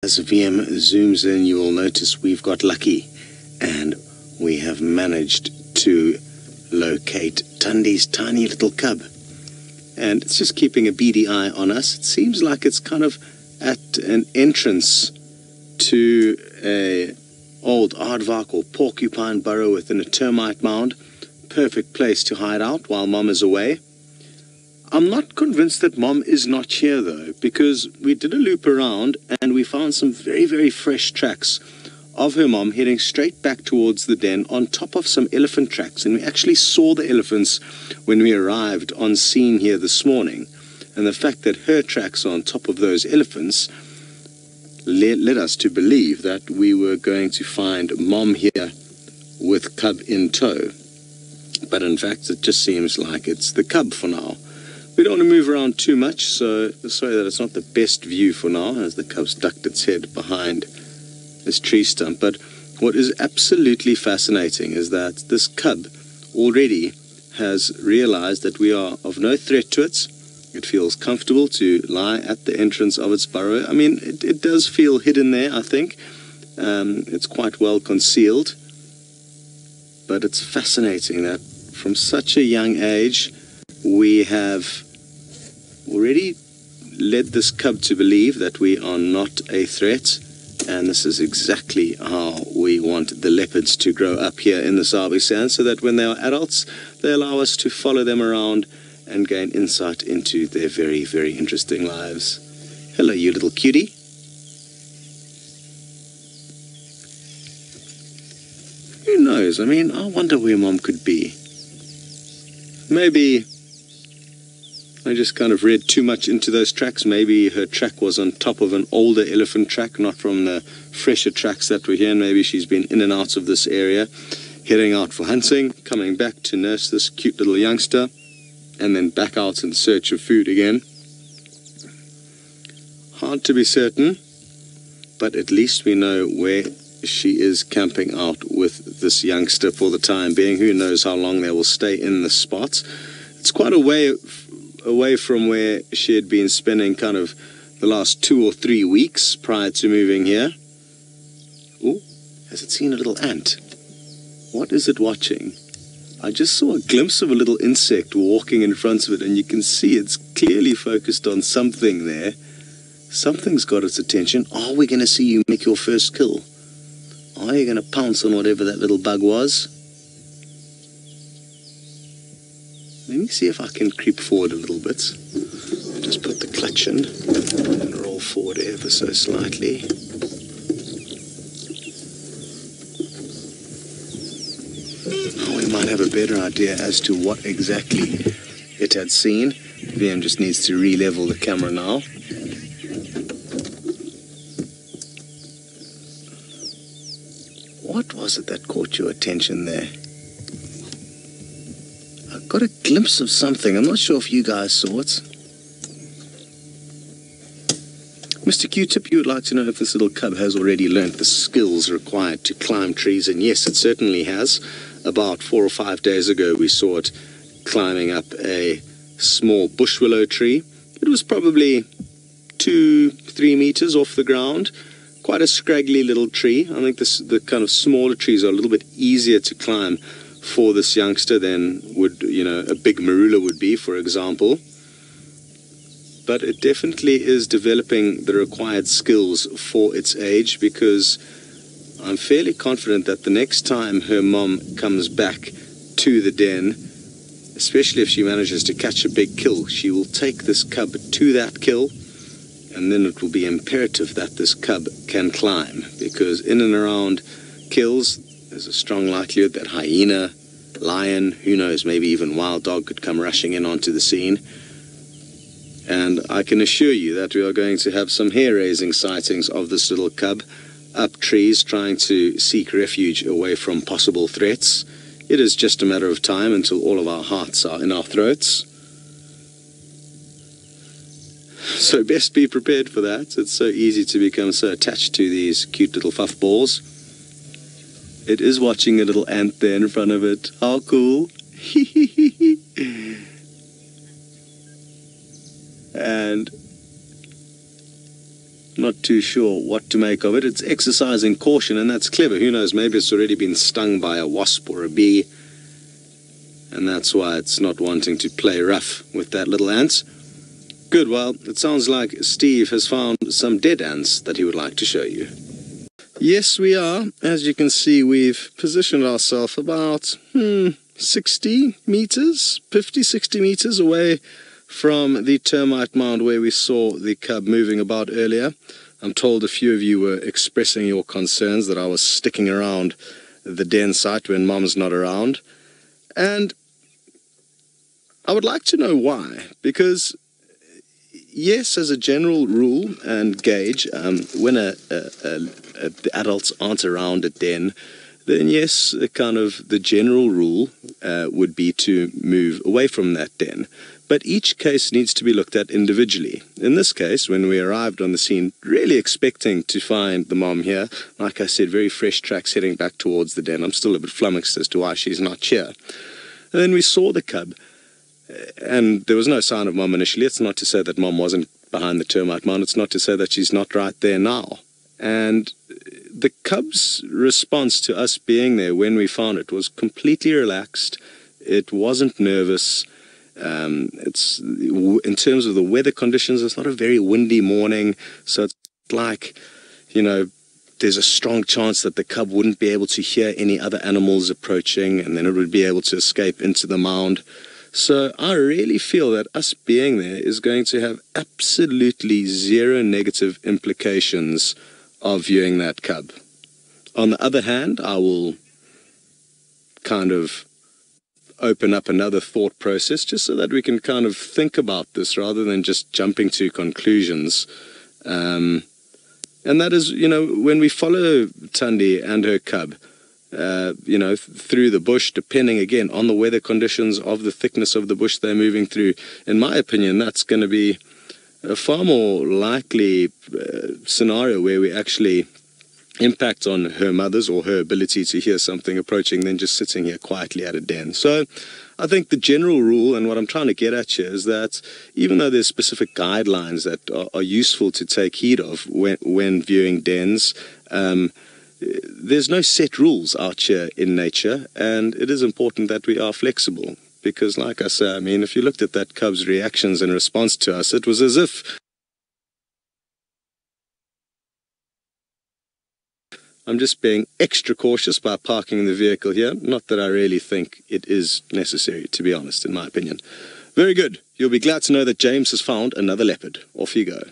As VM zooms in, you will notice we've got lucky, and we have managed to locate Thandi's tiny little cub. And it's just keeping a beady eye on us. It seems like it's kind of at an entrance to a old aardvark or porcupine burrow within a termite mound. Perfect place to hide out while Mom is away. I'm not convinced that Mom is not here though, because we did a loop around and we found some very, very fresh tracks of her mom heading straight back towards the den on top of some elephant tracks. And we actually saw the elephants when we arrived on scene here this morning. And the fact that her tracks are on top of those elephants led us to believe that we were going to find Mom here with cub in tow. But in fact, it just seems like it's the cub for now. We don't want to move around too much, so sorry that it's not the best view for now, as the cub's ducked its head behind this tree stump. But what is absolutely fascinating is that this cub already has realized that we are of no threat to it. It feels comfortable to lie at the entrance of its burrow. I mean, it does feel hidden there, I think. It's quite well concealed. But it's fascinating that from such a young age, we have already led this cub to believe that we are not a threat. And this is exactly how we want the leopards to grow up here in the Sabi Sands, so that when they are adults, they allow us to follow them around and gain insight into their very, very interesting lives. Hello, you little cutie. Who knows? I mean, I wonder where Mom could be. Maybe I just kind of read too much into those tracks. Maybe her track was on top of an older elephant track, not from the fresher tracks that were here. And maybe she's been in and out of this area, heading out for hunting, coming back to nurse this cute little youngster, and then back out in search of food again. Hard to be certain, but at least we know where she is camping out with this youngster for the time being. Who knows how long they will stay in the spot. It's quite a way away from where she had been spending kind of the last 2 or 3 weeks prior to moving here. Oh, has it seen a little ant? What is it watching? I just saw a glimpse of a little insect walking in front of it, and you can see it's clearly focused on something there. Something's got its attention. Are we going to see you make your first kill? Are you going to pounce on whatever that little bug was? Let me see if I can creep forward a little bit. Just put the clutch in and roll forward ever so slightly. Now we might have a better idea as to what exactly it had seen. VM just needs to re-level the camera now. What was it that caught your attention there? I got a glimpse of something. I'm not sure if you guys saw it. Mr. Q-Tip, you would like to know if this little cub has already learnt the skills required to climb trees, and yes, it certainly has. About 4 or 5 days ago, we saw it climbing up a small bush willow tree. It was probably 2-3 meters off the ground. Quite a scraggly little tree. I think the kind of smaller trees are a little bit easier to climb for this youngster than would, a big marula would be, for example. But it definitely is developing the required skills for its age, because I'm fairly confident that the next time her mom comes back to the den, especially if she manages to catch a big kill, she will take this cub to that kill, and then it will be imperative that this cub can climb, because in and around kills, there's a strong likelihood that hyena, lion, who knows, maybe even wild dog could come rushing in onto the scene. And I can assure you that we are going to have some hair-raising sightings of this little cub up trees trying to seek refuge away from possible threats. It is just a matter of time until all of our hearts are in our throats. So best be prepared for that. It's so easy to become so attached to these cute little fuff balls. It is watching a little ant there in front of it. How cool. And Not too sure what to make of it. It's exercising caution, and that's clever. Who knows, maybe it's already been stung by a wasp or a bee, and that's why it's not wanting to play rough with that little ant. Good, well, it sounds like Steve has found some dead ants that he would like to show you. Yes, we are. As you can see, we've positioned ourselves about 60 meters, 50, 60 meters away from the termite mound where we saw the cub moving about earlier. I'm told a few of you were expressing your concerns that I was sticking around the den site when Mom's not around. And I would like to know why, because yes, as a general rule and gauge, when the adults aren't around a den, then yes, the general rule would be to move away from that den. But each case needs to be looked at individually. In this case, when we arrived on the scene, really expecting to find the mom here, like I said, very fresh tracks heading back towards the den. I'm still a bit flummoxed as to why she's not here. And then we saw the cub, and there was no sign of mom initially. It's not to say that mom wasn't behind the termite mound. It's not to say that she's not right there now. And the cub's response to us being there when we found it was completely relaxed. It wasn't nervous. It's in terms of the weather conditions, it's not a very windy morning, so it's like, there's a strong chance that the cub wouldn't be able to hear any other animals approaching, and then it would be able to escape into the mound. So I really feel that us being there is going to have absolutely zero negative implications of viewing that cub. On the other hand, I will kind of open up another thought process just so that we can kind of think about this rather than just jumping to conclusions. And that is, when we follow Thandi and her cub, through the bush, depending again on the weather conditions of the thickness of the bush they're moving through, in my opinion, that's going to be a far more likely scenario where we actually impact on her mother's or her ability to hear something approaching than just sitting here quietly at a den. So I think the general rule, and what I'm trying to get at here, is that even though there's specific guidelines that are useful to take heed of when viewing dens, there's no set rules out here in nature, and it is important that we are flexible. Because like I say, if you looked at that cub's reactions in response to us, it was as if I'm just being extra cautious by parking the vehicle here. Not that I really think it is necessary, to be honest, in my opinion. Very good. You'll be glad to know that James has found another leopard. Off you go.